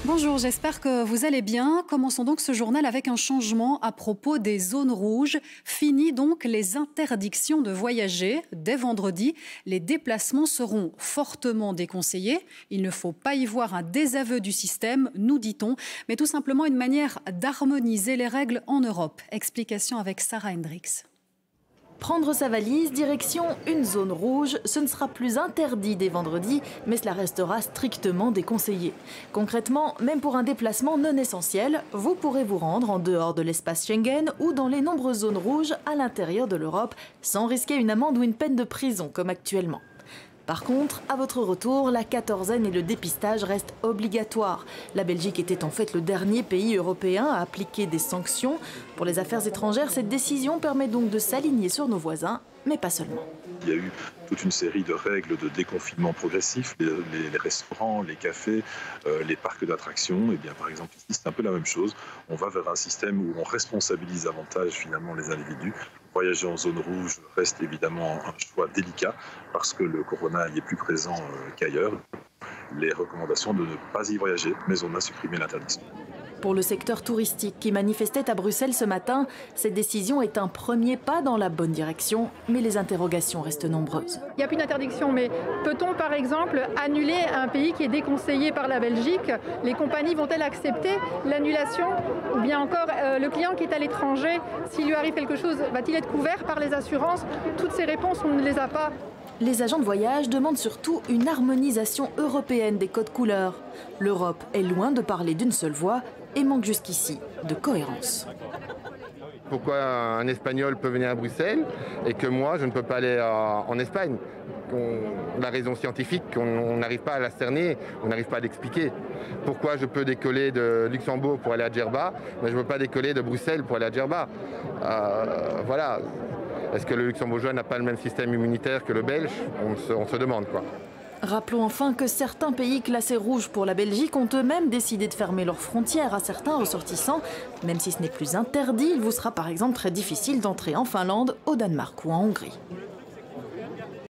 Bonjour, j'espère que vous allez bien. Commençons donc ce journal avec un changement à propos des zones rouges. Fini donc les interdictions de voyager. Dès vendredi, les déplacements seront fortement déconseillés. Il ne faut pas y voir un désaveu du système, nous dit-on, mais tout simplement une manière d'harmoniser les règles en Europe. Explication avec Sarah Hendricks. Prendre sa valise, direction une zone rouge, ce ne sera plus interdit dès vendredi, mais cela restera strictement déconseillé. Concrètement, même pour un déplacement non essentiel, vous pourrez vous rendre en dehors de l'espace Schengen ou dans les nombreuses zones rouges à l'intérieur de l'Europe, sans risquer une amende ou une peine de prison comme actuellement. Par contre, à votre retour, la quatorzaine et le dépistage restent obligatoires. La Belgique était en fait le dernier pays européen à appliquer des sanctions. Pour les affaires étrangères, cette décision permet donc de s'aligner sur nos voisins, mais pas seulement. Il y a eu toute une série de règles de déconfinement progressif, les restaurants, les cafés, les parcs d'attractions. Et bien, par exemple, ici, c'est un peu la même chose. On va vers un système où on responsabilise davantage finalement les individus. Voyager en zone rouge reste évidemment un choix délicat parce que le corona y est plus présent qu'ailleurs. Les recommandations de ne pas y voyager, mais on a supprimé l'interdiction. Pour le secteur touristique qui manifestait à Bruxelles ce matin, cette décision est un premier pas dans la bonne direction, mais les interrogations restent nombreuses. Il n'y a plus d'interdiction, mais peut-on par exemple annuler un pays qui est déconseillé par la Belgique? Les compagnies vont-elles accepter l'annulation? Ou bien encore, le client qui est à l'étranger, s'il lui arrive quelque chose, va-t-il être couvert par les assurances? Toutes ces réponses, on ne les a pas. Les agents de voyage demandent surtout une harmonisation européenne des codes couleurs. L'Europe est loin de parler d'une seule voix et manque jusqu'ici de cohérence. Pourquoi un Espagnol peut venir à Bruxelles et que moi, je ne peux pas aller en Espagne? La raison scientifique, on n'arrive pas à la cerner, on n'arrive pas à l'expliquer. Pourquoi je peux décoller de Luxembourg pour aller à Djerba, mais je ne peux pas décoller de Bruxelles pour aller à Djerba? Voilà. Est-ce que le luxembourgeois n'a pas le même système immunitaire que le belge? On se demande quoi. Rappelons enfin que certains pays classés rouges pour la Belgique ont eux-mêmes décidé de fermer leurs frontières à certains ressortissants. Même si ce n'est plus interdit, il vous sera par exemple très difficile d'entrer en Finlande, au Danemark ou en Hongrie.